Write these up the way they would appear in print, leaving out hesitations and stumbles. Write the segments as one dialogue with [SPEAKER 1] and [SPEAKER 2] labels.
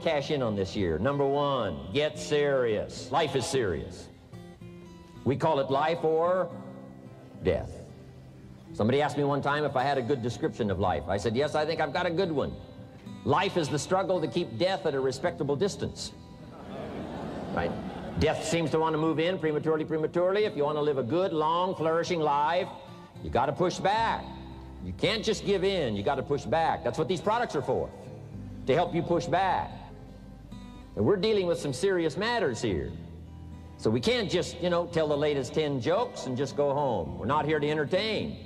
[SPEAKER 1] cash in on this year. Number one, get serious. Life is serious. We call it life or death. Somebody asked me one time if I had a good description of life. I said, yes, I think I've got a good one. Life is the struggle to keep death at a respectable distance. Right? Death seems to want to move in prematurely. If you want to live a good, long, flourishing life, you got to push back. You can't just give in. You got to push back. That's what these products are for, to help you push back. And we're dealing with some serious matters here. So we can't just, tell the latest 10 jokes and just go home. We're not here to entertain.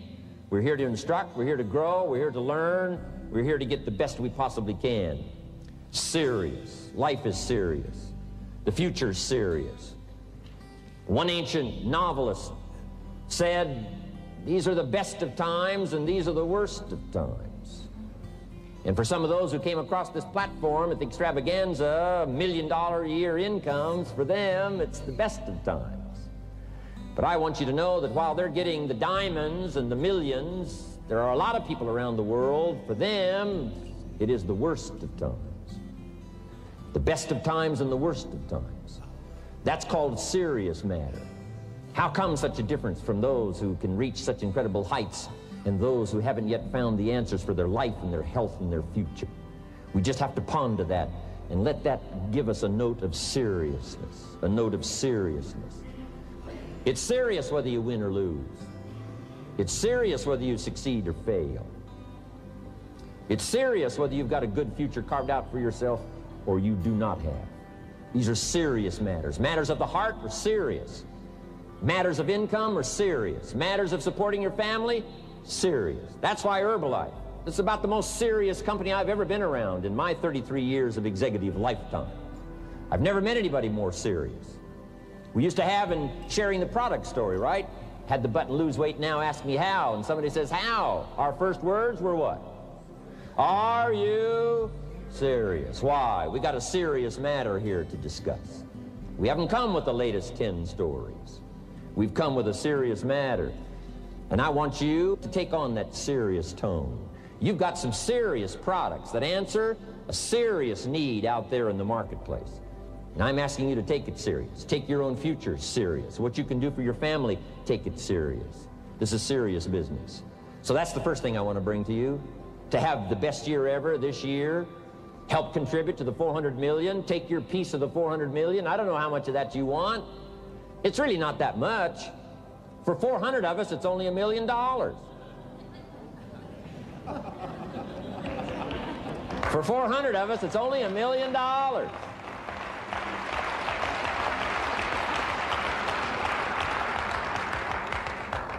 [SPEAKER 1] We're here to instruct. We're here to grow. We're here to learn. We're here to get the best we possibly can. Serious. Life is serious. The future's serious. One ancient novelist said, these are the best of times and these are the worst of times. And for some of those who came across this platform at the extravaganza, $1 million a year incomes, for them, it's the best of times. But I want you to know that while they're getting the diamonds and the millions, there are a lot of people around the world, for them, it is the worst of times. The best of times and the worst of times. That's called serious matter. How come such a difference from those who can reach such incredible heights and those who haven't yet found the answers for their life and their health and their future? We just have to ponder that and let that give us a note of seriousness, a note of seriousness. It's serious whether you win or lose. It's serious whether you succeed or fail. It's serious whether you've got a good future carved out for yourself or you do not have. These are serious matters. Matters of the heart are serious. Matters of income are serious. Matters of supporting your family, serious. That's why Herbalife, it's about the most serious company I've ever been around in my 33 years of executive lifetime. I've never met anybody more serious. We used to have in sharing the product story, right? Had the button lose weight now, ask me how. And somebody says, how? Our first words were what? Are you serious? Why? We got a serious matter here to discuss. We haven't come with the latest 10 stories. We've come with a serious matter. And I want you to take on that serious tone. You've got some serious products that answer a serious need out there in the marketplace. And I'm asking you to take it serious. Take your own future serious. What you can do for your family, take it serious. This is serious business. So that's the first thing I want to bring to you. To have the best year ever this year, help contribute to the 400 million, take your piece of the 400 million. I don't know how much of that you want. It's really not that much. For 400 of us, it's only $1 million. For 400 of us, it's only $1 million.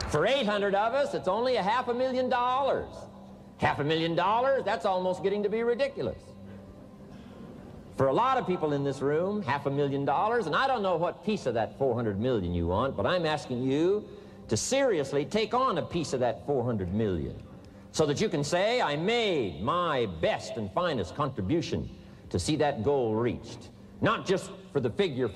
[SPEAKER 1] For 800 of us, it's only $500,000. $500,000, that's almost getting to be ridiculous. For a lot of people in this room, $500,000, and I don't know what piece of that 400 million you want, but I'm asking you to seriously take on a piece of that 400 million so that you can say, I made my best and finest contribution to see that goal reached. Not just for the figure,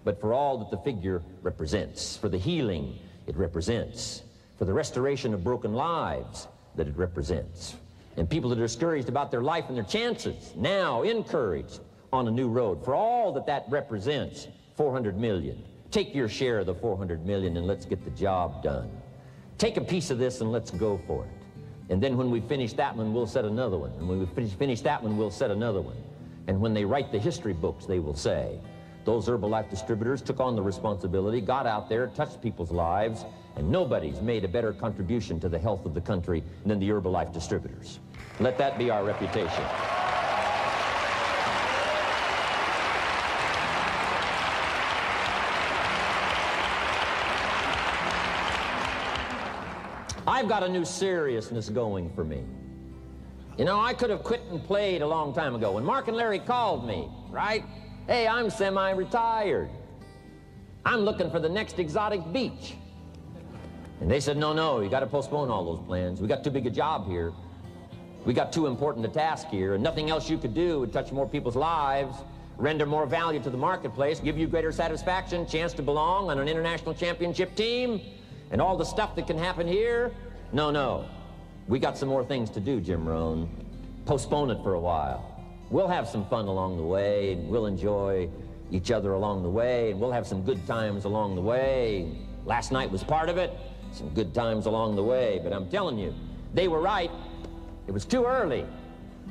[SPEAKER 1] but for all that the figure represents, for the healing it represents, for the restoration of broken lives that it represents. And people that are discouraged about their life and their chances, now encouraged on a new road. For all that that represents, 400 million. Take your share of the 400 million and let's get the job done. Take a piece of this and let's go for it. And then when we finish that one, we'll set another one. And when we finish that one, we'll set another one. And when they write the history books, they will say, those Herbalife distributors took on the responsibility, got out there, touched people's lives, and nobody's made a better contribution to the health of the country than the Herbalife distributors. Let that be our reputation. I've got a new seriousness going for me. You know, I could have quit and played a long time ago. When Mark and Larry called me, right? Hey, I'm semi-retired. I'm looking for the next exotic beach. And they said, no, you got to postpone all those plans. We got too big a job here. We got too important a task here, and nothing else you could do would touch more people's lives, render more value to the marketplace, give you greater satisfaction, chance to belong on an international championship team, and all the stuff that can happen here. No. We got some more things to do, Jim Rohn. Postpone it for a while. We'll have some fun along the way, and we'll enjoy each other along the way, and we'll have some good times along the way. Last night was part of it, some good times along the way, but I'm telling you, they were right. It was too early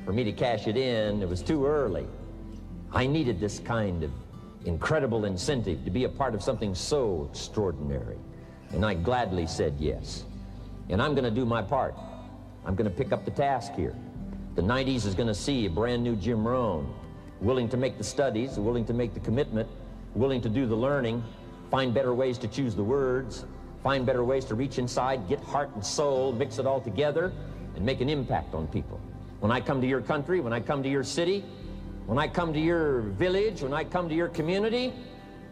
[SPEAKER 1] for me to cash it in. It was too early. I needed this kind of incredible incentive to be a part of something so extraordinary, and I gladly said yes. And I'm going to do my part. I'm going to pick up the task here. The 90s is going to see a brand new Jim Rohn, willing to make the studies, willing to make the commitment, willing to do the learning, find better ways to choose the words, find better ways to reach inside, get heart and soul, mix it all together, and make an impact on people. When I come to your country, when I come to your city, when I come to your village, when I come to your community,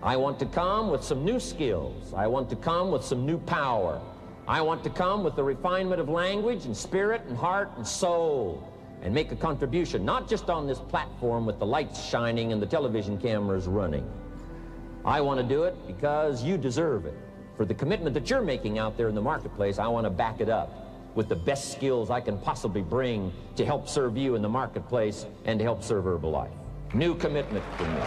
[SPEAKER 1] I want to come with some new skills. I want to come with some new power. I want to come with the refinement of language and spirit and heart and soul, and make a contribution, not just on this platform with the lights shining and the television cameras running. I want to do it because you deserve it. For the commitment that you're making out there in the marketplace, I want to back it up with the best skills I can possibly bring to help serve you in the marketplace and to help serve Herbalife. New commitment for me.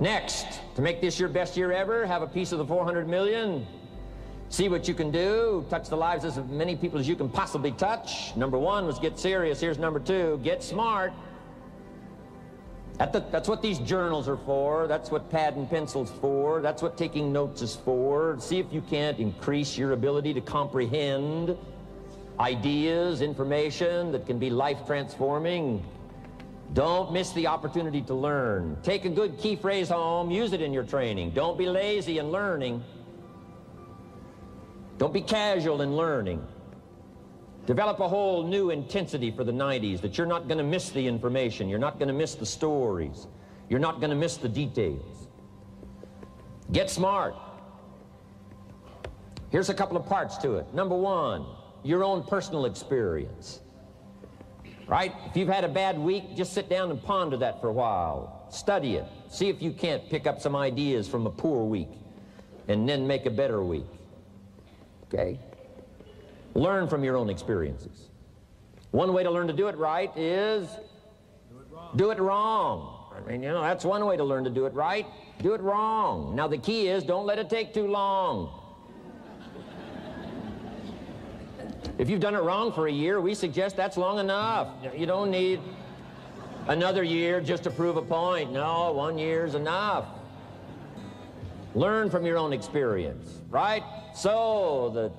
[SPEAKER 1] Next, to make this your best year ever, have a piece of the 400 million. See what you can do, touch the lives of as many people as you can possibly touch. Number one was get serious. Here's number two, get smart. That's what these journals are for. That's what pad and pencil's for. That's what taking notes is for. See if you can't increase your ability to comprehend ideas, information that can be life-transforming. Don't miss the opportunity to learn. Take a good key phrase home, use it in your training. Don't be lazy in learning. Don't be casual in learning. Develop a whole new intensity for the 90s that you're not going to miss the information, you're not going to miss the stories, you're not going to miss the details. Get smart. Here's a couple of parts to it. Number one, your own personal experience. Right? If you've had a bad week, just sit down and ponder that for a while. Study it. See if you can't pick up some ideas from a poor week and then make a better week. Okay? Learn from your own experiences. One way to learn to do it right is do it wrong. I mean, you know, that's one way to learn to do it right. Do it wrong. Now the key is don't let it take too long. If you've done it wrong for a year, we suggest that's long enough. You don't need another year just to prove a point. No, 1 year's enough. Learn from your own experience, right? So the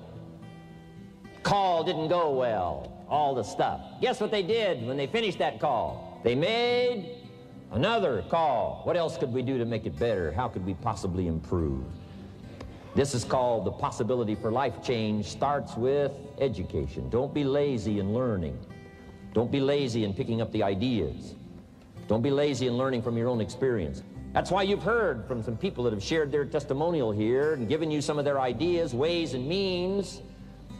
[SPEAKER 1] call didn't go well, all the stuff. Guess what they did when they finished that call? They made another call. What else could we do to make it better? How could we possibly improve? This is called the possibility for life change. Starts with education. Don't be lazy in learning. Don't be lazy in picking up the ideas. Don't be lazy in learning from your own experience. That's why you've heard from some people that have shared their testimonial here and given you some of their ideas, ways, and means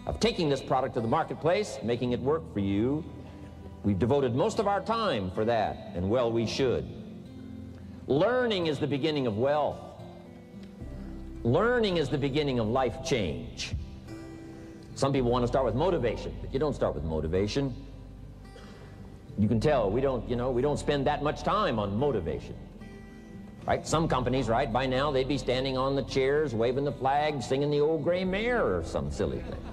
[SPEAKER 1] of taking this product to the marketplace, making it work for you. We've devoted most of our time for that, and well, we should. Learning is the beginning of wealth. Learning is the beginning of life change. Some people want to start with motivation, but you don't start with motivation. You can tell we don't spend that much time on motivation. Right? Some companies, right, by now they'd be standing on the chairs, waving the flag, singing the old gray mare or some silly thing.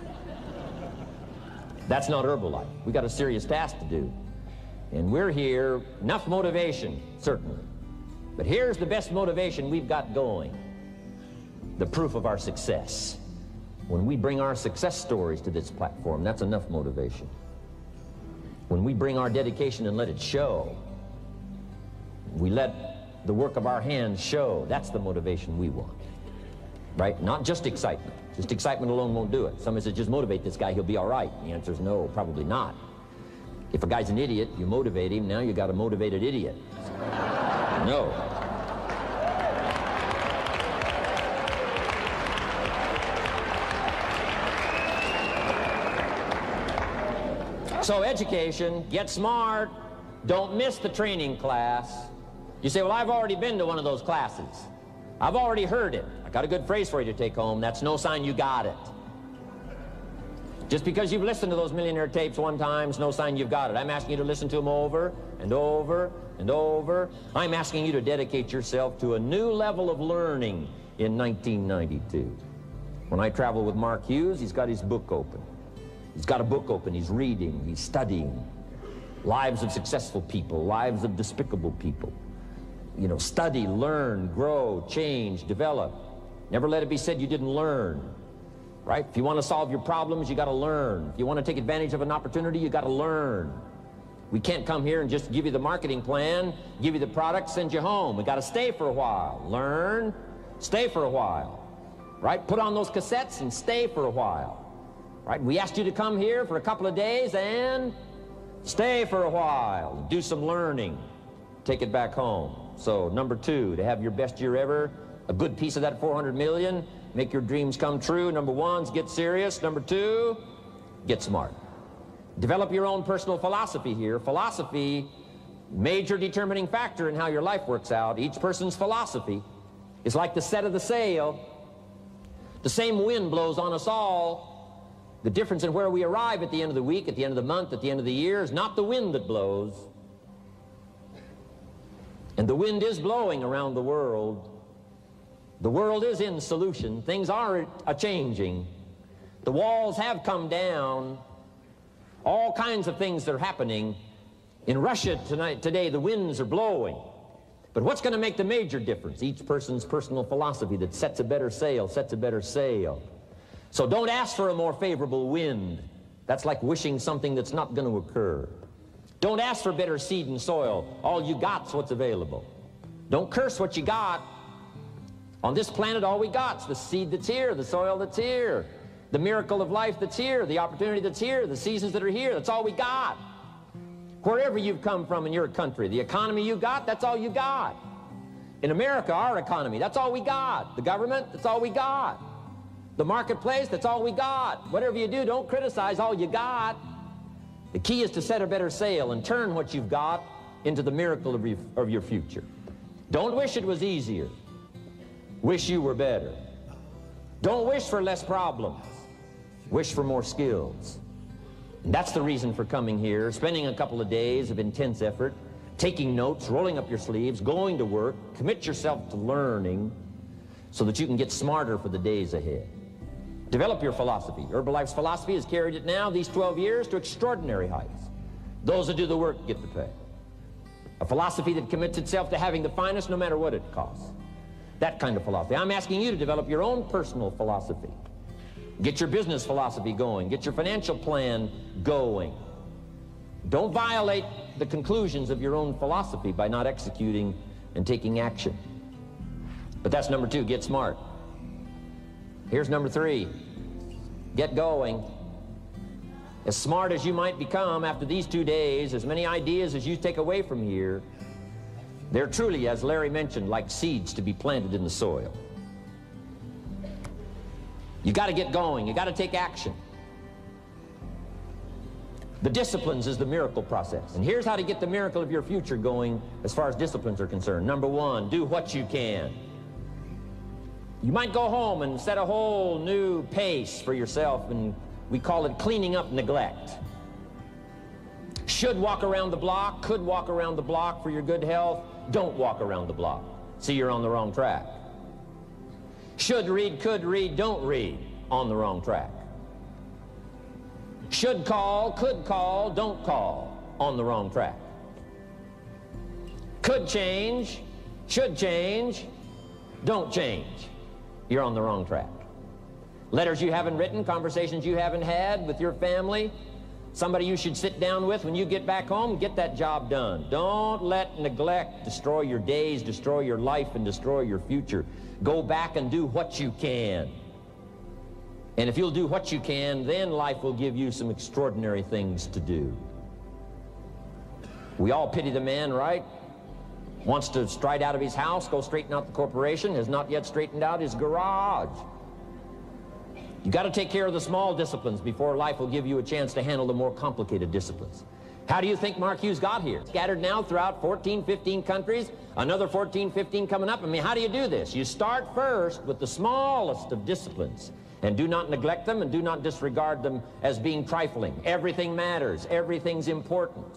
[SPEAKER 1] That's not Herbalife. We got a serious task to do. And we're here, enough motivation, certainly. But here's the best motivation we've got going. The proof of our success. When we bring our success stories to this platform, that's enough motivation. When we bring our dedication and let it show, we let the work of our hands show, that's the motivation we want. Right? Not just excitement. Just excitement alone won't do it. Somebody says, just motivate this guy, he'll be all right. The answer is no, probably not. If a guy's an idiot, you motivate him, now you got a motivated idiot. No. So education, get smart, don't miss the training class. You say, well, I've already been to one of those classes. I've already heard it. I got a good phrase for you to take home. That's no sign you got it. Just because you've listened to those millionaire tapes one time is no sign you've got it. I'm asking you to listen to them over and over and over. I'm asking you to dedicate yourself to a new level of learning in 1992. When I travel with Mark Hughes, he's got his book open. He's got a book open. He's reading. He's studying. Lives of successful people, lives of despicable people. You know, study, learn, grow, change, develop. Never let it be said you didn't learn. Right? If you want to solve your problems, you got to learn. If you want to take advantage of an opportunity, you got to learn. We can't come here and just give you the marketing plan, give you the product, send you home. We got to stay for a while. Learn, stay for a while. Right? Put on those cassettes and stay for a while. Right? We asked you to come here for a couple of days and stay for a while. Do some learning. Take it back home. So, number 2, to have your best year ever, a good piece of that 400 million, make your dreams come true. Number 1 is get serious. Number 2, get smart. Develop your own personal philosophy here. Philosophy, major determining factor in how your life works out. Each person's philosophy is like the set of the sail. The same wind blows on us all. The difference in where we arrive at the end of the week, at the end of the month, at the end of the year is not the wind that blows. And the wind is blowing around the world. The world is in solution. Things are a-changing. The walls have come down. All kinds of things are happening. In Russia today, the winds are blowing. But what's going to make the major difference? Each person's personal philosophy that sets a better sail, sets a better sail. So don't ask for a more favorable wind. That's like wishing something that's not going to occur. Don't ask for better seed and soil. All you got's what's available. Don't curse what you got. On this planet, all we got's the seed that's here, the soil that's here, the miracle of life that's here, the opportunity that's here, the seasons that are here. That's all we got. Wherever you've come from in your country, the economy you got, that's all you got. In America, our economy, that's all we got. The government, that's all we got. The marketplace, that's all we got. Whatever you do, don't criticize all you got. The key is to set a better sail and turn what you've got into the miracle of your future. Don't wish it was easier. Wish you were better. Don't wish for less problems. Wish for more skills. And that's the reason for coming here, spending a couple of days of intense effort, taking notes, rolling up your sleeves, going to work, commit yourself to learning so that you can get smarter for the days ahead. Develop your philosophy. Herbalife's philosophy has carried it now, these 12 years, to extraordinary heights. Those that do the work get the pay. A philosophy that commits itself to having the finest no matter what it costs. That kind of philosophy. I'm asking you to develop your own personal philosophy. Get your business philosophy going. Get your financial plan going. Don't violate the conclusions of your own philosophy by not executing and taking action. But that's number 2, get smart. Here's number 3, get going. As smart as you might become after these 2 days, as many ideas as you take away from here, they're truly, as Larry mentioned, like seeds to be planted in the soil. You got to get going. You got to take action. The disciplines is the miracle process. And here's how to get the miracle of your future going as far as disciplines are concerned. Number 1, do what you can. You might go home and set a whole new pace for yourself, and we call it cleaning up neglect. Should walk around the block, could walk around the block for your good health. Don't walk around the block. See, you're on the wrong track. Should read, could read, don't read. On the wrong track. Should call, could call, don't call. On the wrong track. Could change, should change, don't change. You're on the wrong track. Letters you haven't written, conversations you haven't had with your family, somebody you should sit down with when you get back home, get that job done. Don't let neglect destroy your days, destroy your life, and destroy your future. Go back and do what you can. And if you'll do what you can, then life will give you some extraordinary things to do. We all pity the man, right? Wants to stride out of his house, go straighten out the corporation, has not yet straightened out his garage. You got to take care of the small disciplines before life will give you a chance to handle the more complicated disciplines. How do you think Mark Hughes got here? Scattered now throughout 14, 15 countries, another 14, 15 coming up. I mean, how do you do this? You start first with the smallest of disciplines, and do not neglect them and do not disregard them as being trifling. Everything matters. Everything's important.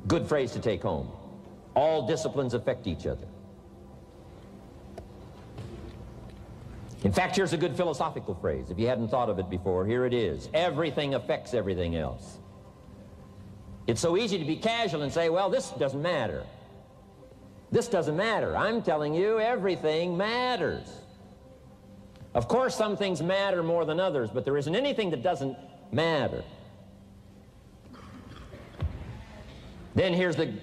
[SPEAKER 1] Good phrase to take home. All disciplines affect each other. In fact, here's a good philosophical phrase. If you hadn't thought of it before, here it is. Everything affects everything else. It's so easy to be casual and say, well, this doesn't matter. This doesn't matter. I'm telling you, everything matters. Of course, some things matter more than others, but there isn't anything that doesn't matter. Then here's the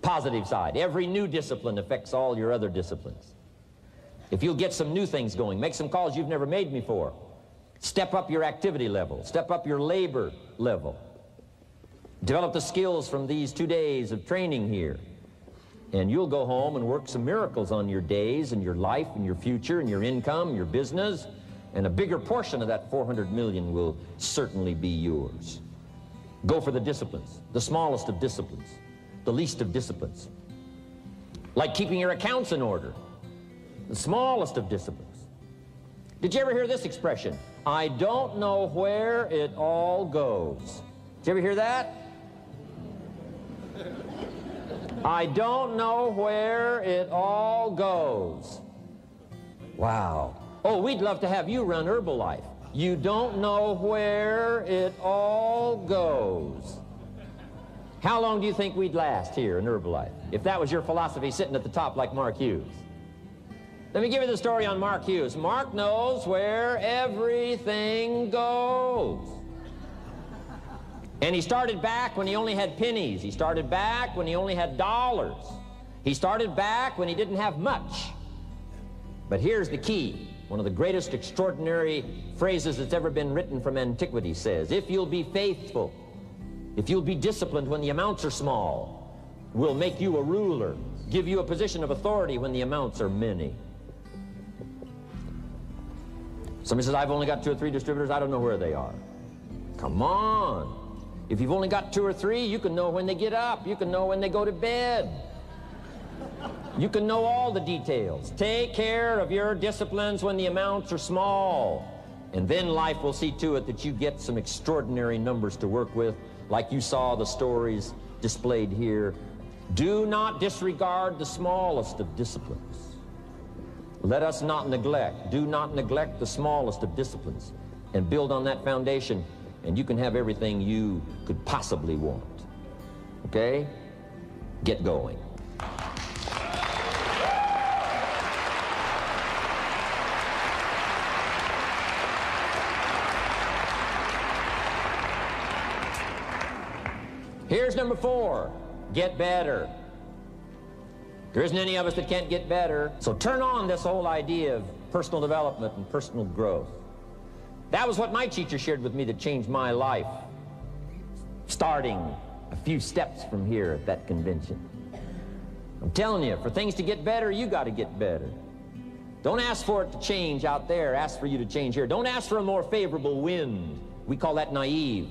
[SPEAKER 1] positive side. Every new discipline affects all your other disciplines. If you'll get some new things going, make some calls you've never made before, step up your activity level, step up your labor level, develop the skills from these 2 days of training here, and you'll go home and work some miracles on your days and your life and your future and your income, your business, and a bigger portion of that 400 million will certainly be yours. Go for the disciplines, the smallest of disciplines, the least of disciplines. Like keeping your accounts in order, the smallest of disciplines. Did you ever hear this expression? I don't know where it all goes. Did you ever hear that? I don't know where it all goes. Wow. Oh, we'd love to have you run Herbalife. You don't know where it all goes. How long do you think we'd last here in Herbalife if that was your philosophy sitting at the top like Mark Hughes? Let me give you the story on Mark Hughes. Mark knows where everything goes. And he started back when he only had pennies. He started back when he only had dollars. He started back when he didn't have much. But here's the key. One of the greatest extraordinary phrases that's ever been written from antiquity says, if you'll be faithful, if you'll be disciplined when the amounts are small, we'll make you a ruler, give you a position of authority when the amounts are many. Somebody says, I've only got 2 or 3 distributors, I don't know where they are. Come on. If you've only got 2 or 3, you can know when they get up. You can know when they go to bed. You can know all the details. Take care of your disciplines when the amounts are small. And then life will see to it that you get some extraordinary numbers to work with, like you saw the stories displayed here. Do not disregard the smallest of disciplines. Let us not neglect. Do not neglect the smallest of disciplines. And build on that foundation, and you can have everything you could possibly want. Okay? Get going. Here's number 4. Get better. There isn't any of us that can't get better. So turn on this whole idea of personal development and personal growth. That was what my teacher shared with me that changed my life, starting a few steps from here at that convention. I'm telling you, for things to get better, you got to get better. Don't ask for it to change out there. Ask for you to change here. Don't ask for a more favorable wind. We call that naive.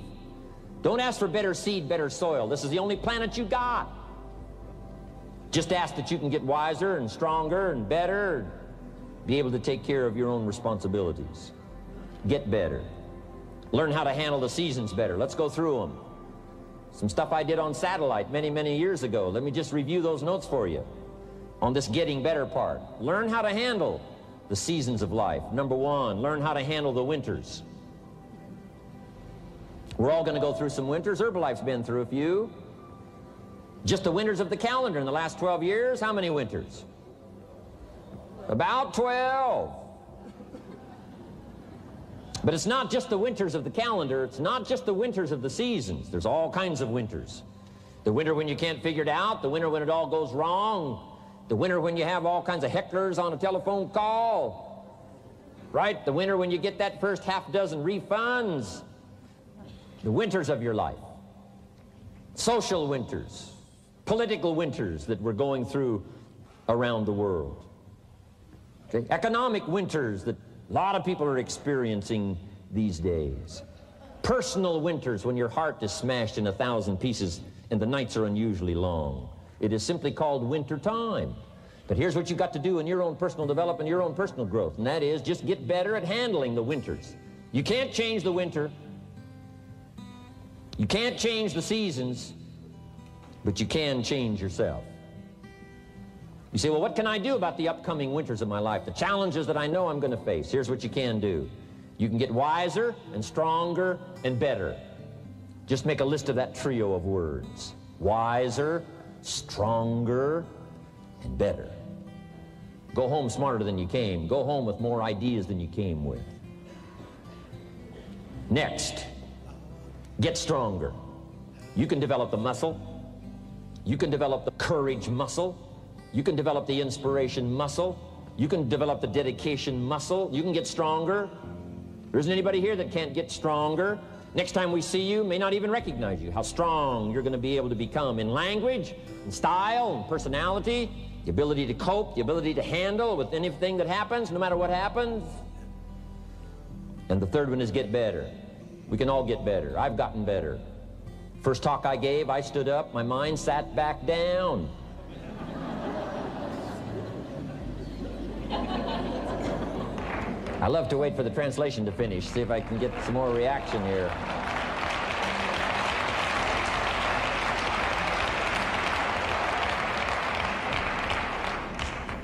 [SPEAKER 1] Don't ask for better seed, better soil. This is the only planet you got. Just ask that you can get wiser and stronger and better, be able to take care of your own responsibilities. Get better. Learn how to handle the seasons better. Let's go through them. Some stuff I did on satellite many, many years ago. Let me just review those notes for you on this getting better part. Learn how to handle the seasons of life. Number 1, learn how to handle the winters. We're all going to go through some winters. Herbalife's been through a few. Just the winters of the calendar in the last 12 years, how many winters? About 12. But it's not just the winters of the calendar. It's not just the winters of the seasons. There's all kinds of winters. The winter when you can't figure it out. The winter when it all goes wrong. The winter when you have all kinds of hecklers on a telephone call. Right? The winter when you get that first half dozen refunds. The winters of your life. Social winters. Political winters that we're going through around the world. Okay? Economic winters that a lot of people are experiencing these days. Personal winters when your heart is smashed in 1,000 pieces and the nights are unusually long. It is simply called winter time. But here's what you've got to do in your own personal development, your own personal growth, and that is just get better at handling the winters. You can't change the winter. You can't change the seasons, but you can change yourself. You say, well, what can I do about the upcoming winters of my life, the challenges that I know I'm going to face? Here's what you can do. You can get wiser and stronger and better. Just make a list of that trio of words. Wiser, stronger, and better. Go home smarter than you came. Go home with more ideas than you came with. Next, get stronger. You can develop the muscle. You can develop the courage muscle. You can develop the inspiration muscle. You can develop the dedication muscle. You can get stronger. There isn't anybody here that can't get stronger. Next time we see you, may not even recognize you, how strong you're going to be able to become in language, in style, in personality, the ability to cope, the ability to handle with anything that happens, no matter what happens. And the third one is get better. We can all get better. I've gotten better. First talk I gave, I stood up, my mind sat back down. I love to wait for the translation to finish, see if I can get some more reaction here.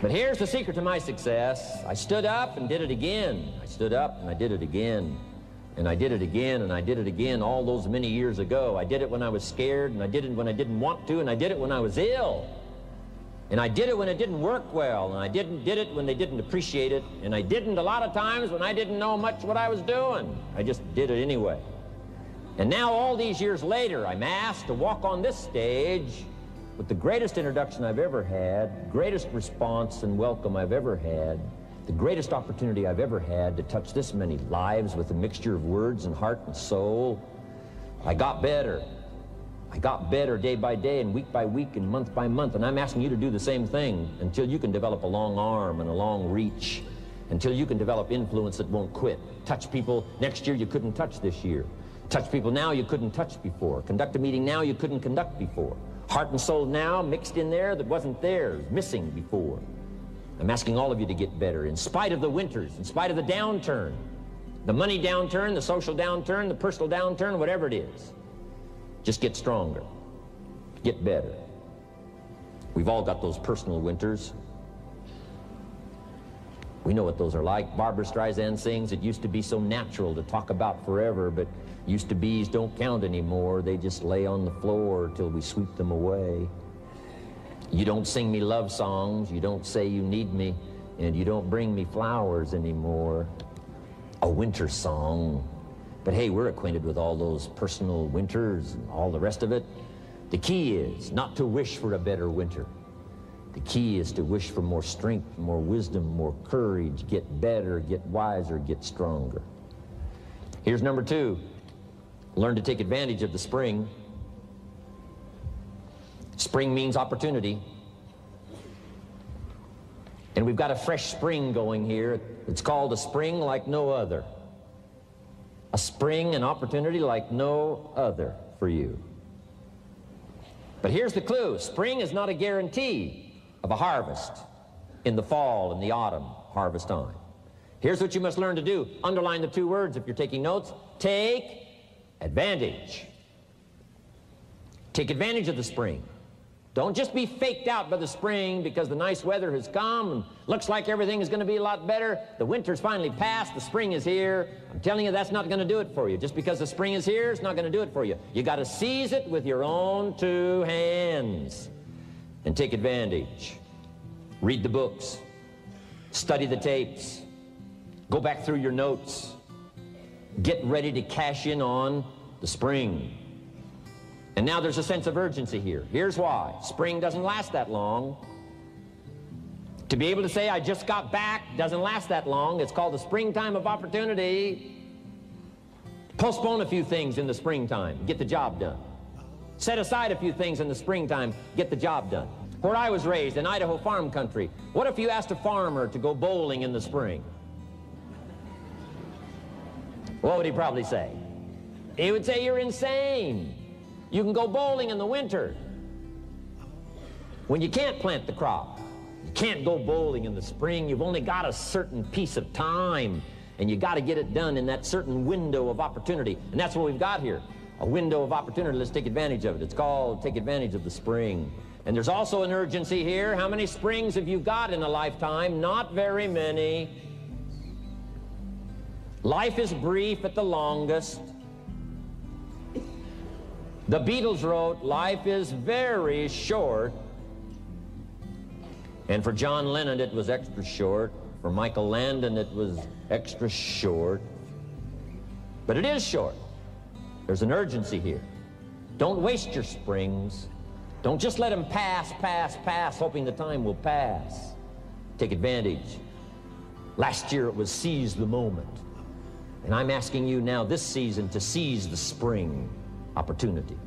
[SPEAKER 1] But here's the secret to my success. I stood up and did it again. I stood up and I did it again. And I did it again and I did it again all those many years ago. I did it when I was scared, and I did it when I didn't want to, and I did it when I was ill. And I did it when it didn't work well, and I did it when they didn't appreciate it, and I didn't a lot of times when I didn't know much what I was doing. I just did it anyway. And now all these years later, I'm asked to walk on this stage with the greatest introduction I've ever had, greatest response and welcome I've ever had, the greatest opportunity I've ever had to touch this many lives with a mixture of words and heart and soul. I got better. I got better day by day and week by week and month by month, and I'm asking you to do the same thing until you can develop a long arm and a long reach, until you can develop influence that won't quit. Touch people next year you couldn't touch this year. Touch people now you couldn't touch before. Conduct a meeting now you couldn't conduct before. Heart and soul now mixed in there that wasn't there, missing before. I'm asking all of you to get better in spite of the winters, in spite of the downturn, the money downturn, the social downturn, the personal downturn, whatever it is. Just get stronger. Get better. We've all got those personal winters. We know what those are like. Barbara Streisand sings, it used to be so natural to talk about forever, but used to be's don't count anymore. They just lay on the floor till we sweep them away. You don't sing me love songs, you don't say you need me, and you don't bring me flowers anymore. A winter song. But hey, we're acquainted with all those personal winters and all the rest of it. The key is not to wish for a better winter. The key is to wish for more strength, more wisdom, more courage, get better, get wiser, get stronger. Here's number 2. Learn to take advantage of the spring. Spring means opportunity. And we've got a fresh spring going here. It's called a spring like no other. A spring, an opportunity like no other for you. But here's the clue. Spring is not a guarantee of a harvest in the fall and the autumn harvest time. Here's what you must learn to do. Underline the 2 words if you're taking notes. Take advantage. Take advantage of the spring. Don't just be faked out by the spring because the nice weather has come and looks like everything is going to be a lot better. The winter's finally passed, the spring is here. I'm telling you, that's not going to do it for you. Just because the spring is here, it's not going to do it for you. You got to seize it with your own 2 hands and take advantage. Read the books, study the tapes, go back through your notes, get ready to cash in on the spring. And now there's a sense of urgency here. Here's why. Spring doesn't last that long. To be able to say, I just got back, doesn't last that long. It's called the springtime of opportunity. Postpone a few things in the springtime. Get the job done. Set aside a few things in the springtime. Get the job done. Where I was raised, in Idaho farm country, what if you asked a farmer to go bowling in the spring? What would he probably say? He would say you're insane. You can go bowling in the winter when you can't plant the crop. You can't go bowling in the spring. You've only got a certain piece of time, and you got to get it done in that certain window of opportunity. And that's what we've got here, a window of opportunity. Let's take advantage of it. It's called take advantage of the spring. And there's also an urgency here. How many springs have you got in a lifetime? Not very many. Life is brief at the longest. The Beatles wrote, life is very short. And for John Lennon, it was extra short. For Michael Landon, it was extra short. But it is short. There's an urgency here. Don't waste your springs. Don't just let them pass, hoping the time will pass. Take advantage. Last year it was seize the moment. And I'm asking you now this season to seize the spring opportunity.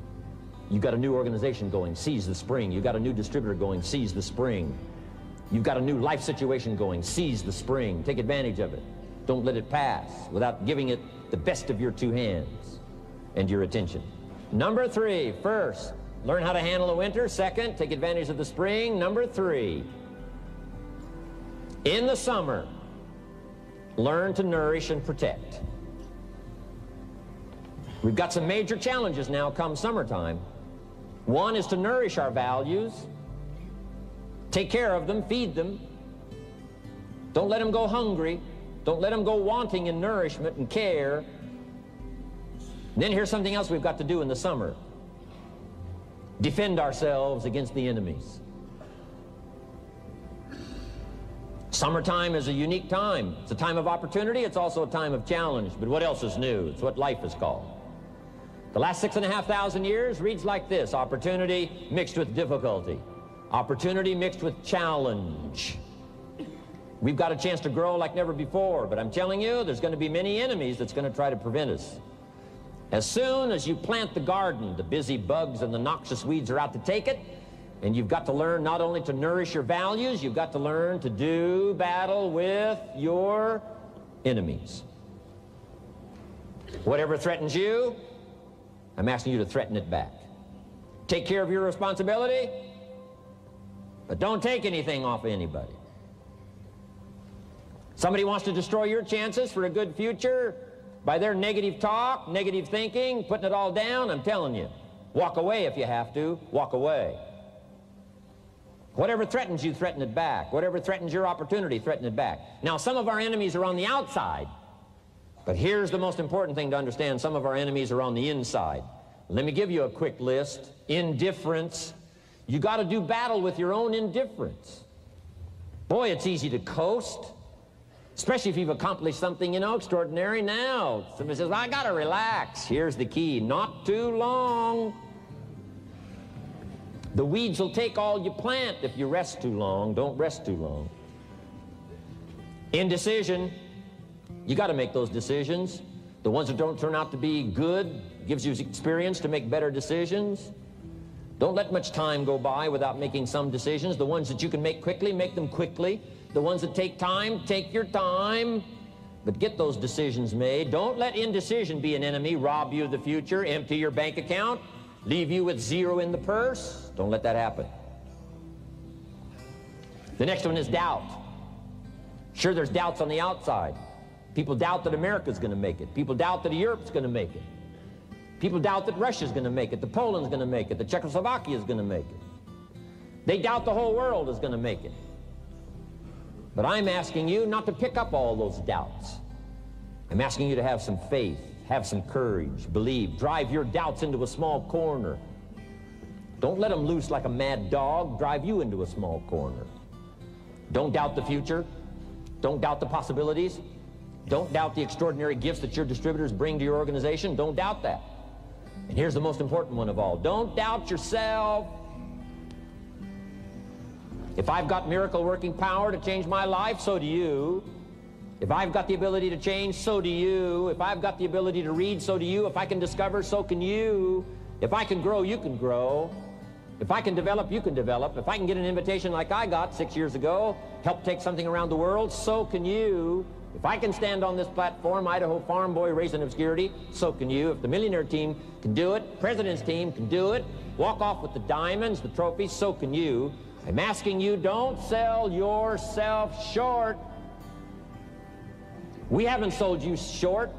[SPEAKER 1] You've got a new organization going, seize the spring. You've got a new distributor going, seize the spring. You've got a new life situation going, seize the spring. Take advantage of it. Don't let it pass without giving it the best of your two hands and your attention. Number 3, first, learn how to handle the winter. Second, take advantage of the spring. Number 3, in the summer, learn to nourish and protect. We've got some major challenges now come summertime. One is to nourish our values. Take care of them, feed them. Don't let them go hungry. Don't let them go wanting in nourishment and care. And then here's something else we've got to do in the summer. Defend ourselves against the enemies. Summertime is a unique time. It's a time of opportunity. It's also a time of challenge. But what else is new? It's what life is called. The last 6,500 years reads like this: opportunity mixed with difficulty. Opportunity mixed with challenge. We've got a chance to grow like never before, but I'm telling you, there's going to be many enemies that's going to try to prevent us. As soon as you plant the garden, the busy bugs and the noxious weeds are out to take it, and you've got to learn not only to nourish your values, you've got to learn to do battle with your enemies. Whatever threatens you, I'm asking you to threaten it back. Take care of your responsibility, but don't take anything off of anybody. Somebody wants to destroy your chances for a good future by their negative talk, negative thinking, putting it all down. I'm telling you, walk away if you have to. Walk away. Whatever threatens you, threaten it back. Whatever threatens your opportunity, threaten it back. Now, some of our enemies are on the outside, but here's the most important thing to understand. Some of our enemies are on the inside. Let me give you a quick list. Indifference. You got to do battle with your own indifference. Boy, it's easy to coast, especially if you've accomplished something, you know, extraordinary. Now, somebody says, well, I got to relax. Here's the key: not too long. The weeds will take all you plant if you rest too long. Don't rest too long. Indecision. You got to make those decisions. The ones that don't turn out to be good gives you experience to make better decisions. Don't let much time go by without making some decisions. The ones that you can make quickly, make them quickly. The ones that take time, take your time. But get those decisions made. Don't let indecision be an enemy, rob you of the future, empty your bank account, leave you with zero in the purse. Don't let that happen. The next one is doubt. Sure, there's doubts on the outside. People doubt that America's going to make it. People doubt that Europe's going to make it. People doubt that Russia's going to make it, that Poland's going to make it, that Czechoslovakia's going to make it. They doubt the whole world is going to make it. But I'm asking you not to pick up all those doubts. I'm asking you to have some faith, have some courage, believe, drive your doubts into a small corner. Don't let them loose like a mad dog, drive you into a small corner. Don't doubt the future. Don't doubt the possibilities. Don't doubt the extraordinary gifts that your distributors bring to your organization. Don't doubt that. And here's the most important one of all. Don't doubt yourself. If I've got miracle working power to change my life, so do you. If I've got the ability to change, so do you. If I've got the ability to read, so do you. If I can discover, so can you. If I can grow, you can grow. If I can develop, you can develop. If I can get an invitation like I got 6 years ago, help take something around the world, so can you. If I can stand on this platform, Idaho farm boy raised in obscurity, so can you. If the millionaire team can do it, president's team can do it, walk off with the diamonds, the trophies, so can you. I'm asking you, don't sell yourself short. We haven't sold you short.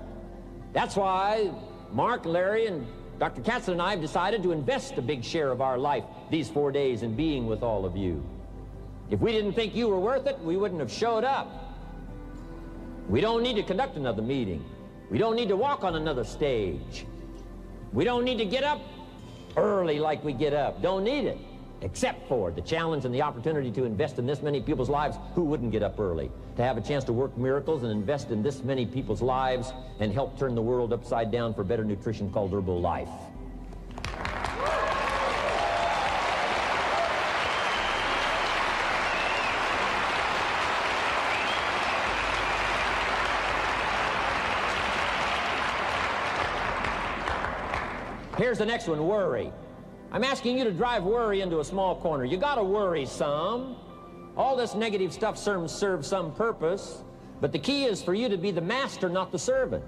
[SPEAKER 1] That's why Mark, Larry, and Dr. Katzen and I have decided to invest a big share of our life these 4 days in being with all of you. If we didn't think you were worth it, we wouldn't have showed up. We don't need to conduct another meeting. We don't need to walk on another stage. We don't need to get up early like we get up. Don't need it. Except for the challenge and the opportunity to invest in this many people's lives who wouldn't get up early. To have a chance to work miracles and invest in this many people's lives and help turn the world upside down for better nutrition called Herbalife. Here's the next one, worry. I'm asking you to drive worry into a small corner. You got to worry some. All this negative stuff serves some purpose, but the key is for you to be the master, not the servant.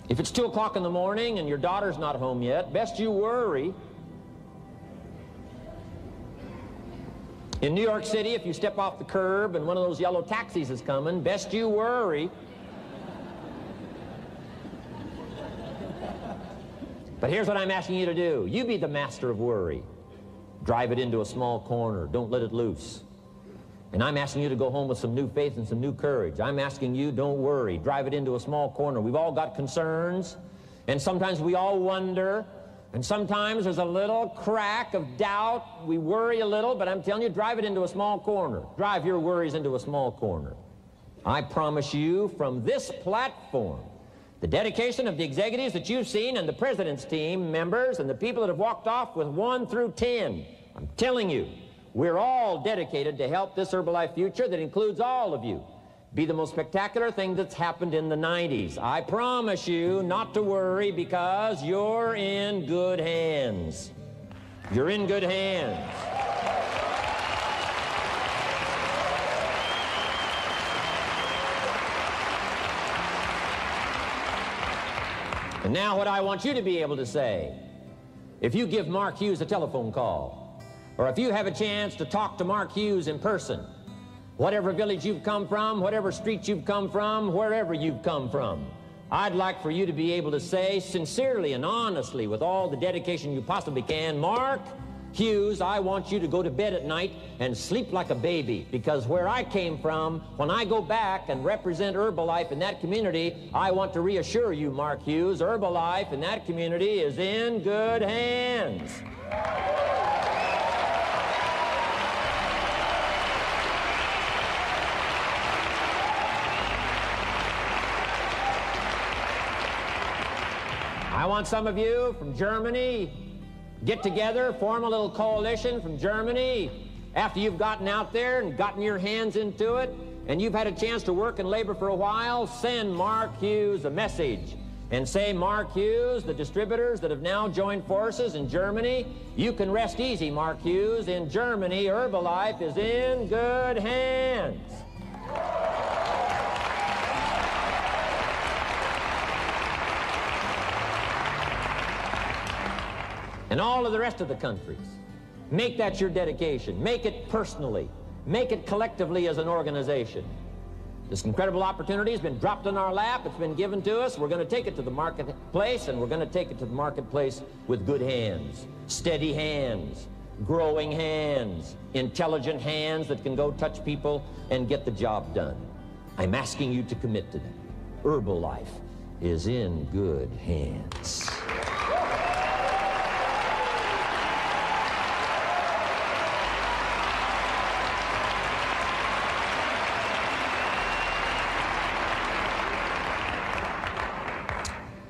[SPEAKER 1] If it's 2 o'clock in the morning and your daughter's not home yet, best you worry. In New York City, if you step off the curb and one of those yellow taxis is coming, best you worry. But here's what I'm asking you to do. You be the master of worry. Drive it into a small corner. Don't let it loose. And I'm asking you to go home with some new faith and some new courage. I'm asking you, don't worry. Drive it into a small corner. We've all got concerns, and sometimes we all wonder, and sometimes there's a little crack of doubt. We worry a little, but I'm telling you, drive it into a small corner. Drive your worries into a small corner. I promise you, from this platform, the dedication of the executives that you've seen and the president's team members and the people that have walked off with 1 through 10, I'm telling you, we're all dedicated to help this Herbalife future that includes all of you be the most spectacular thing that's happened in the 90s. I promise you not to worry because you're in good hands. You're in good hands. And now what I want you to be able to say, if you give Mark Hughes a telephone call, or if you have a chance to talk to Mark Hughes in person, whatever village you've come from, whatever street you've come from, wherever you've come from, I'd like for you to be able to say sincerely and honestly with all the dedication you possibly can, Mark Hughes, I want you to go to bed at night and sleep like a baby, because where I came from, when I go back and represent Herbalife in that community, I want to reassure you, Mark Hughes, Herbalife in that community is in good hands. I want some of you from Germany, get together, form a little coalition from Germany. After you've gotten out there and gotten your hands into it, and you've had a chance to work and labor for a while, send Mark Hughes a message and say, Mark Hughes, the distributors that have now joined forces in Germany, you can rest easy, Mark Hughes. In Germany, Herbalife is in good hands. And all of the rest of the countries, make that your dedication. Make it personally. Make it collectively as an organization. This incredible opportunity has been dropped in our lap. It's been given to us. We're going to take it to the marketplace, and we're going to take it to the marketplace with good hands, steady hands, growing hands, intelligent hands that can go touch people and get the job done. I'm asking you to commit to that. Herbalife is in good hands.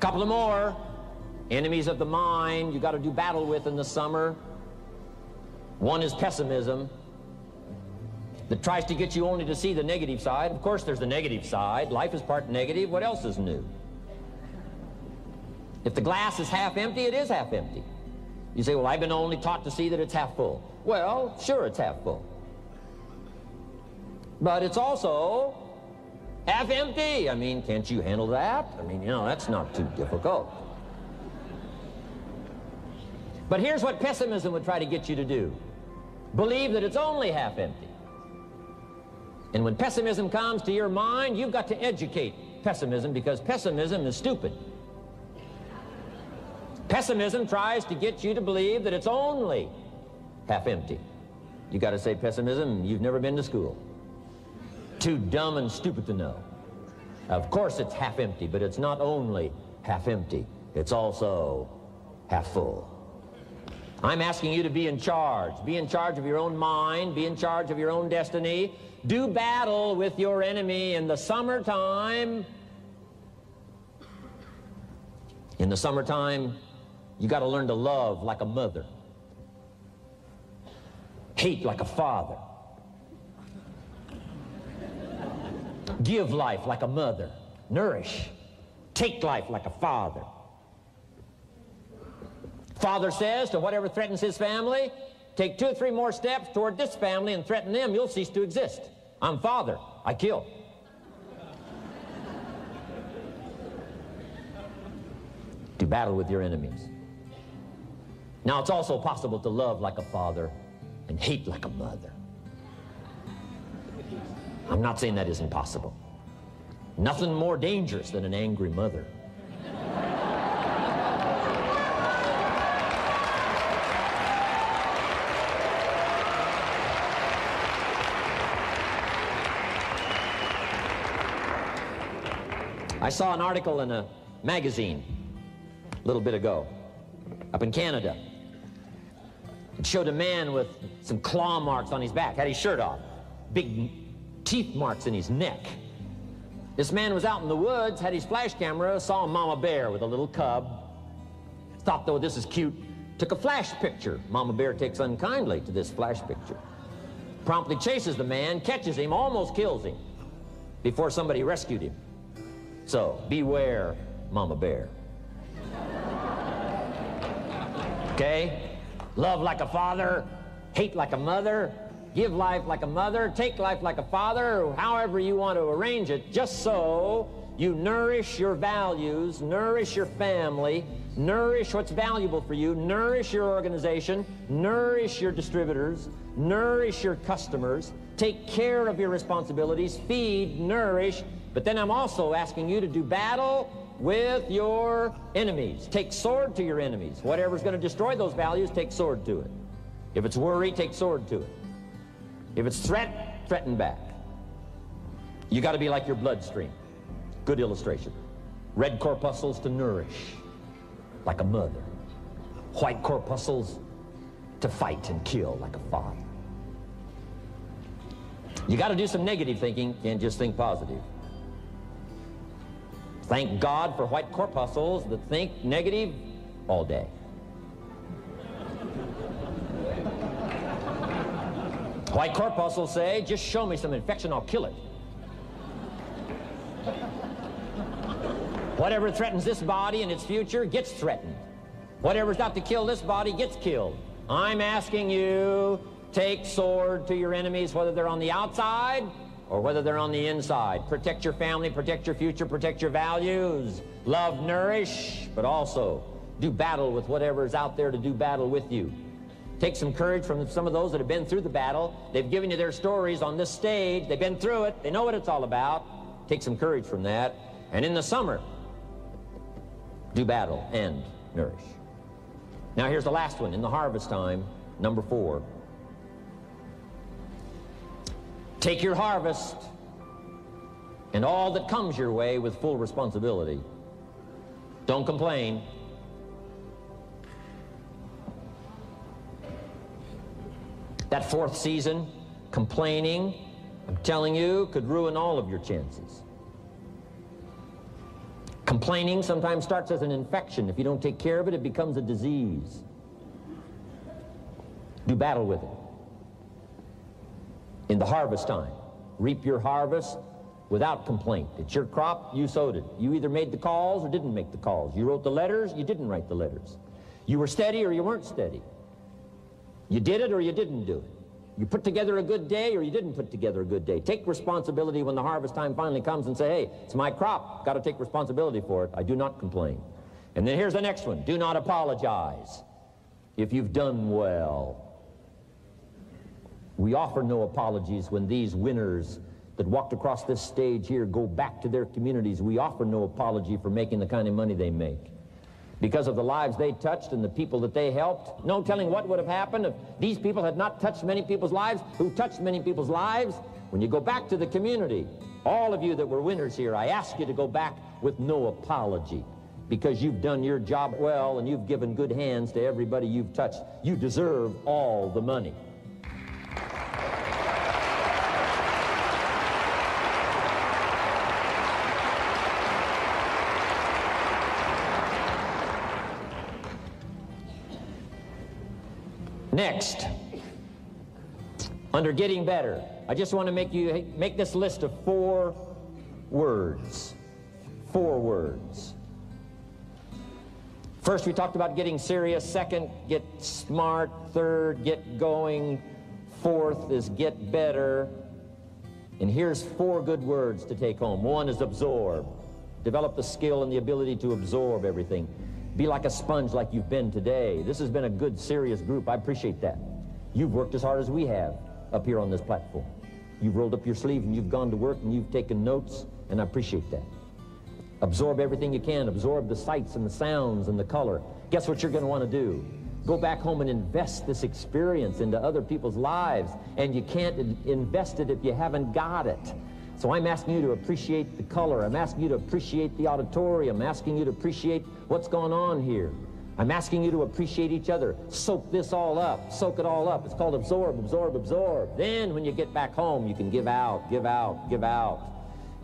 [SPEAKER 1] Couple of more enemies of the mind you got to do battle with in the summer. One is pessimism that tries to get you only to see the negative side. Of course there's the negative side. Life is part negative. What else is new? If the glass is half empty, it is half empty. You say, well, I've been only taught to see that it's half full. Well, sure, it's half full. But it's also half empty. I mean, can't you handle that? I mean, you know, that's not too difficult. But here's what pessimism would try to get you to do. Believe that it's only half empty. And when pessimism comes to your mind, you've got to educate pessimism, because pessimism is stupid. Pessimism tries to get you to believe that it's only half empty. You got to say, pessimism, you've never been to school. Too dumb and stupid to know. Of course it's half empty, but it's not only half empty. It's also half full. I'm asking you to be in charge. Be in charge of your own mind. Be in charge of your own destiny. Do battle with your enemy in the summertime. In the summertime, you got to learn to love like a mother. Hate like a father. Give life like a mother. Nourish. Take life like a father. Father says to whatever threatens his family, take 2 or 3 more steps toward this family and threaten them, you'll cease to exist. I'm father. I kill. Do battle with your enemies. Now, it's also possible to love like a father and hate like a mother. I'm not saying that isn't possible. Nothing more dangerous than an angry mother. I saw an article in a magazine a little bit ago up in Canada. It showed a man with some claw marks on his back, had his shirt off, big teeth marks in his neck. This man was out in the woods, had his flash camera, saw a mama bear with a little cub, thought, though, this is cute, took a flash picture. Mama bear takes unkindly to this flash picture, promptly chases the man, catches him, almost kills him before somebody rescued him. So, beware, mama bear. Okay? Love like a father, hate like a mother, give life like a mother, take life like a father, however you want to arrange it, just so you nourish your values, nourish your family, nourish what's valuable for you, nourish your organization, nourish your distributors, nourish your customers, take care of your responsibilities, feed, nourish. But then I'm also asking you to do battle with your enemies. Take sword to your enemies. Whatever's going to destroy those values, take sword to it. If it's worry, take sword to it. If it's threat, threaten back. You got to be like your bloodstream. Good illustration. Red corpuscles to nourish, like a mother. White corpuscles to fight and kill, like a father. You got to do some negative thinking. Can't just think positive. Thank God for white corpuscles that think negative all day. White corpuscles say, just show me some infection, I'll kill it. Whatever threatens this body and its future gets threatened. Whatever's got to kill this body gets killed. I'm asking you, take sword to your enemies, whether they're on the outside or whether they're on the inside. Protect your family, protect your future, protect your values. Love, nourish, but also do battle with whatever's out there to do battle with you. Take some courage from some of those that have been through the battle. They've given you their stories on this stage. They've been through it. They know what it's all about. Take some courage from that. And in the summer, do battle and nourish. Now here's the last one. In the harvest time, number 4. Take your harvest and all that comes your way with full responsibility. Don't complain. That 4th season, complaining, I'm telling you, could ruin all of your chances. Complaining sometimes starts as an infection. If you don't take care of it, it becomes a disease. Do battle with it. In the harvest time, reap your harvest without complaint. It's your crop, you sowed it. You either made the calls or didn't make the calls. You wrote the letters, you didn't write the letters. You were steady or you weren't steady. You did it or you didn't do it. You put together a good day or you didn't put together a good day. Take responsibility when the harvest time finally comes and say, hey, it's my crop. Got to take responsibility for it. I do not complain. And then here's the next one. Do not apologize if you've done well. We offer no apologies when these winners that walked across this stage here go back to their communities. We offer no apology for making the kind of money they make. Because of the lives they touched and the people that they helped, no telling what would have happened if these people had not touched many people's lives, who touched many people's lives. When you go back to the community, all of you that were winners here, I ask you to go back with no apology, because you've done your job well and you've given good hands to everybody you've touched. You deserve all the money. Next, under getting better, I just want to make this list of 4 words. 4 words. First, we talked about getting serious. Second, get smart. Third, get going. Fourth is get better. And here's 4 good words to take home. 1 is absorb. Develop the skill and the ability to absorb everything. Be like a sponge like you've been today. This has been a good, serious group. I appreciate that. You've worked as hard as we have up here on this platform. You've rolled up your sleeves and you've gone to work and you've taken notes, and I appreciate that. Absorb everything you can. Absorb the sights and the sounds and the color. Guess what you're going to want to do? Go back home and invest this experience into other people's lives, and you can't invest it if you haven't got it. So I'm asking you to appreciate the color. I'm asking you to appreciate the auditorium. I'm asking you to appreciate what's going on here. I'm asking you to appreciate each other. Soak this all up. Soak it all up. It's called absorb, absorb, absorb. Then when you get back home, you can give out, give out, give out.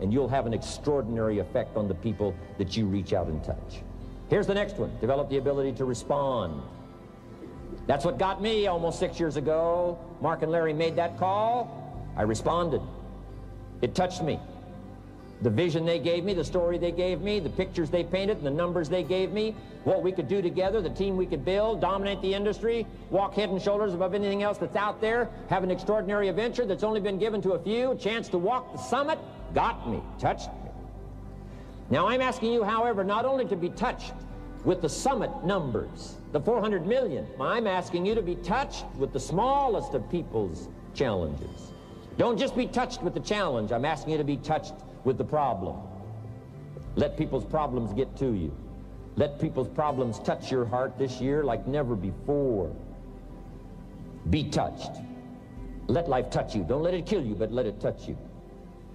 [SPEAKER 1] And you'll have an extraordinary effect on the people that you reach out and touch. Here's the next one. Develop the ability to respond. That's what got me almost 6 years ago. Mark and Larry made that call. I responded. It touched me. The vision they gave me, the story they gave me, the pictures they painted, and the numbers they gave me, what we could do together, the team we could build, dominate the industry, walk head and shoulders above anything else that's out there, have an extraordinary adventure that's only been given to a few, a chance to walk the summit, got me, touched me. Now I'm asking you, however, not only to be touched with the summit numbers, the 400 million, I'm asking you to be touched with the smallest of people's challenges. Don't just be touched with the challenge. I'm asking you to be touched with the problem. Let people's problems get to you. Let people's problems touch your heart this year like never before. Be touched. Let life touch you. Don't let it kill you, but let it touch you.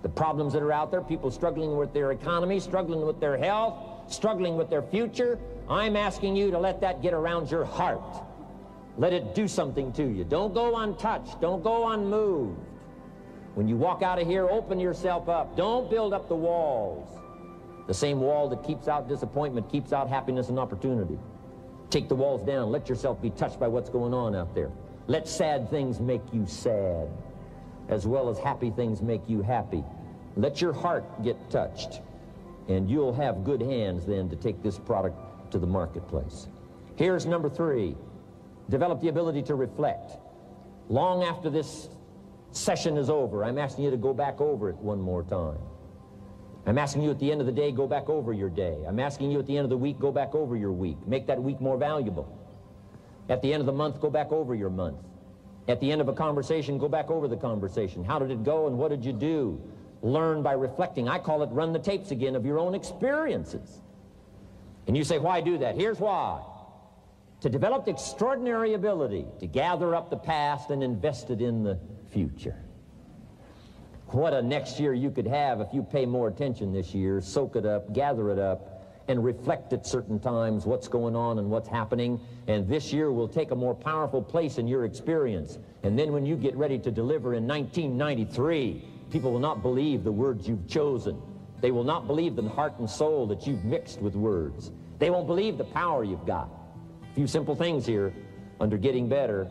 [SPEAKER 1] The problems that are out there, people struggling with their economy, struggling with their health, struggling with their future, I'm asking you to let that get around your heart. Let it do something to you. Don't go untouched. Don't go unmoved. When you walk out of here, open yourself up. Don't build up the walls. The same wall that keeps out disappointment keeps out happiness and opportunity. Take the walls down. Let yourself be touched by what's going on out there. Let sad things make you sad, as well as happy things make you happy. Let your heart get touched, and you'll have good hands then to take this product to the marketplace. Here's number 3. Develop the ability to reflect. Long after this session is over, I'm asking you to go back over it one more time. I'm asking you at the end of the day, go back over your day. I'm asking you at the end of the week, go back over your week. Make that week more valuable. At the end of the month, go back over your month. At the end of a conversation, go back over the conversation. How did it go and what did you do? Learn by reflecting. I call it run the tapes again of your own experiences. And you say, why do that? Here's why. To develop the extraordinary ability to gather up the past and invest it in the future. What a next year you could have if you pay more attention this year, soak it up, gather it up, and reflect at certain times what's going on and what's happening. And this year will take a more powerful place in your experience. And then when you get ready to deliver in 1993, people will not believe the words you've chosen. They will not believe the heart and soul that you've mixed with words. They won't believe the power you've got. A few simple things here under getting better.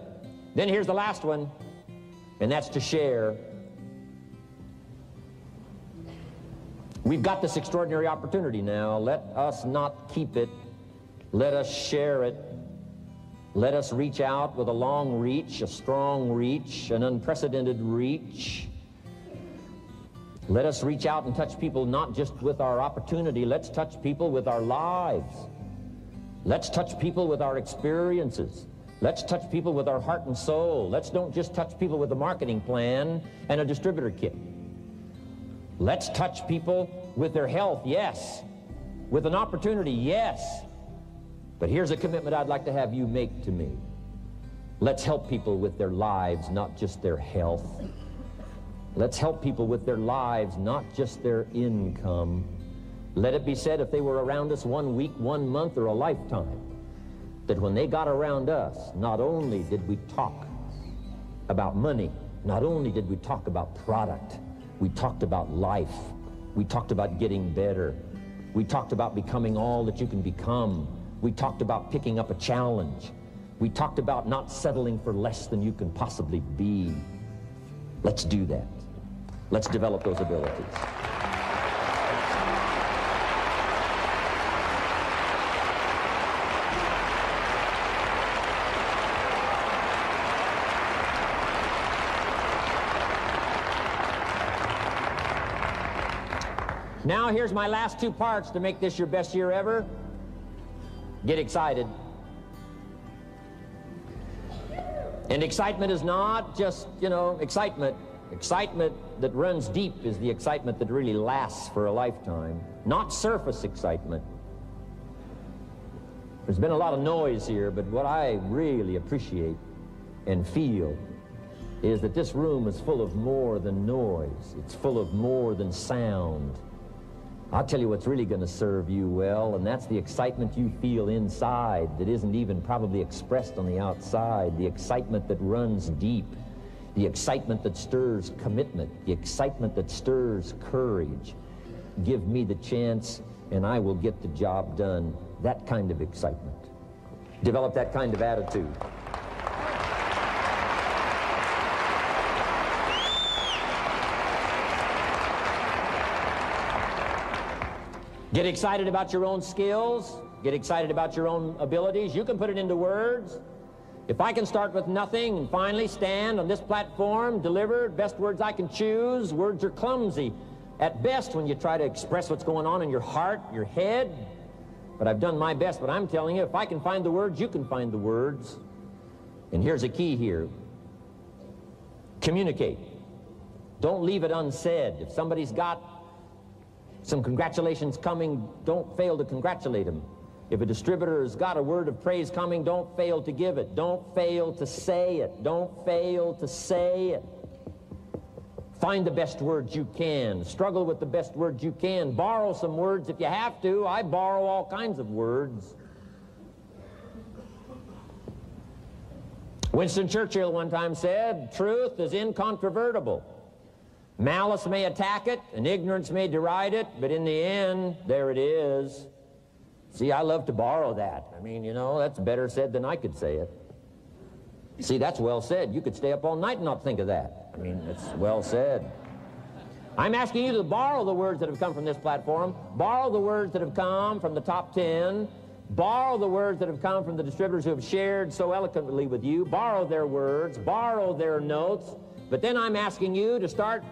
[SPEAKER 1] Then here's the last one, and that's to share. We've got this extraordinary opportunity now. Let us not keep it. Let us share it. Let us reach out with a long reach, a strong reach, an unprecedented reach. Let us reach out and touch people not just with our opportunity. Let's touch people with our lives. Let's touch people with our experiences. Let's touch people with our heart and soul. Let's don't just touch people with a marketing plan and a distributor kit. Let's touch people with their health, yes. With an opportunity, yes. But here's a commitment I'd like to have you make to me. Let's help people with their lives, not just their health. Let's help people with their lives, not just their income. Let it be said, if they were around us 1 week, 1 month, or a lifetime, that when they got around us, not only did we talk about money, not only did we talk about product, we talked about life. We talked about getting better. We talked about becoming all that you can become. We talked about picking up a challenge. We talked about not settling for less than you can possibly be. Let's do that. Let's develop those abilities. Now here's my last 2 parts to make this your best year ever. Get excited. And excitement is not just, excitement. Excitement that runs deep is the excitement that really lasts for a lifetime, not surface excitement. There's been a lot of noise here, but what I really appreciate and feel is that this room is full of more than noise. It's full of more than sound. I'll tell you what's really going to serve you well, and that's the excitement you feel inside that isn't even probably expressed on the outside, the excitement that runs deep, the excitement that stirs commitment, the excitement that stirs courage. Give me the chance, and I will get the job done. That kind of excitement. Develop that kind of attitude. Get excited about your own skills. Get excited about your own abilities. You can put it into words. If I can start with nothing and finally stand on this platform, deliver best words I can choose, words are clumsy at best when you try to express what's going on in your heart, your head. But I've done my best. But I'm telling you, if I can find the words, you can find the words. And here's a key here. Communicate. Don't leave it unsaid. If somebody's got some congratulations coming, don't fail to congratulate them. If a distributor has got a word of praise coming, don't fail to give it. Don't fail to say it. Don't fail to say it. Find the best words you can. Struggle with the best words you can. Borrow some words if you have to. I borrow all kinds of words. Winston Churchill one time said, "Truth is incontrovertible. Malice may attack it, and ignorance may deride it, but in the end, there it is." See, I love to borrow that. I mean, that's better said than I could say it. See, that's well said. You could stay up all night and not think of that. I mean, it's well said. I'm asking you to borrow the words that have come from this platform, borrow the words that have come from the top 10, borrow the words that have come from the distributors who have shared so eloquently with you, borrow their words, borrow their notes, but then I'm asking you to start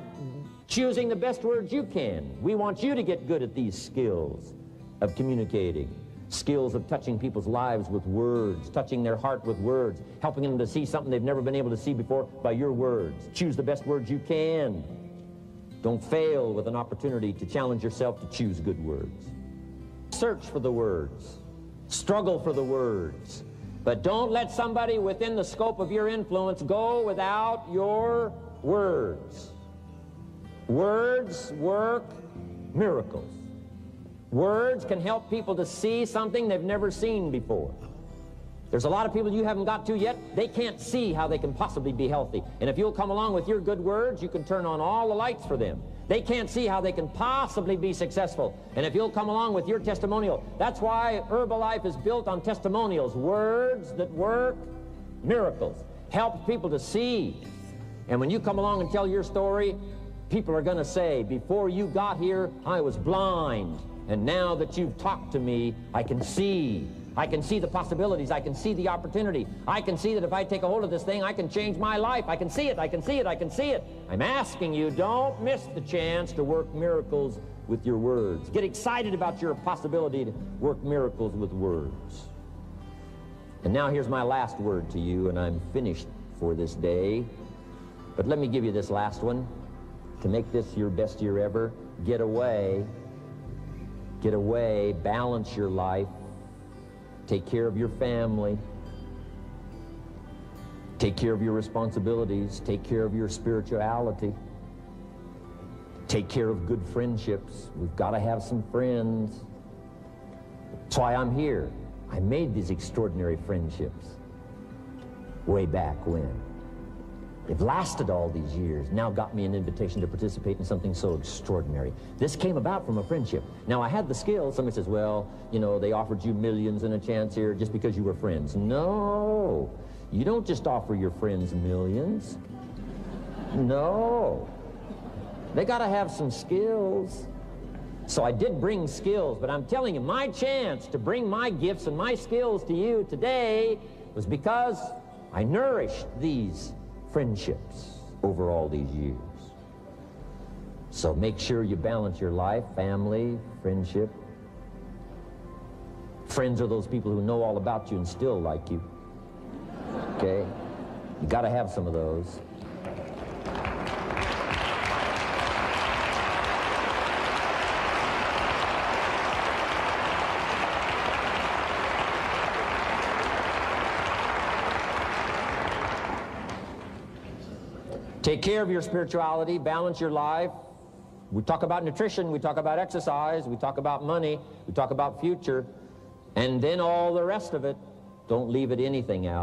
[SPEAKER 1] choosing the best words you can. We want you to get good at these skills of communicating, skills of touching people's lives with words, touching their heart with words, helping them to see something they've never been able to see before by your words. Choose the best words you can. Don't fail with an opportunity to challenge yourself to choose good words. Search for the words. Struggle for the words. But don't let somebody within the scope of your influence go without your words. Words work miracles. Words can help people to see something they've never seen before. There's a lot of people you haven't got to yet. They can't see how they can possibly be healthy. And if you'll come along with your good words, you can turn on all the lights for them. They can't see how they can possibly be successful. And if you'll come along with your testimonial, that's why Herbalife is built on testimonials. Words that work miracles. Help people to see. And when you come along and tell your story, people are going to say, before you got here, I was blind. And now that you've talked to me, I can see. I can see the possibilities. I can see the opportunity. I can see that if I take a hold of this thing, I can change my life. I can see it. I can see it. I can see it. I'm asking you, don't miss the chance to work miracles with your words. Get excited about your possibility to work miracles with words. And now here's my last word to you, and I'm finished for this day. But let me give you this last one. To make this your best year ever, get away. Get away. Balance your life. Take care of your family. Take care of your responsibilities. Take care of your spirituality. Take care of good friendships. We've got to have some friends. That's why I'm here. I made these extraordinary friendships way back when. They've lasted all these years, now got me an invitation to participate in something so extraordinary. This came about from a friendship. Now, I had the skills. Somebody says, well, you know, they offered you millions and a chance here just because you were friends. No, you don't just offer your friends millions. No. They got to have some skills. So I did bring skills, but I'm telling you, my chance to bring my gifts and my skills to you today was because I nourished these friendships over all these years. So make sure you balance your life, family, friendship. Friends are those people who know all about you and still like you. Okay? You got to have some of those. Take care of your spirituality, balance your life. We talk about nutrition, we talk about exercise, we talk about money, we talk about future, and then all the rest of it. Don't leave anything out.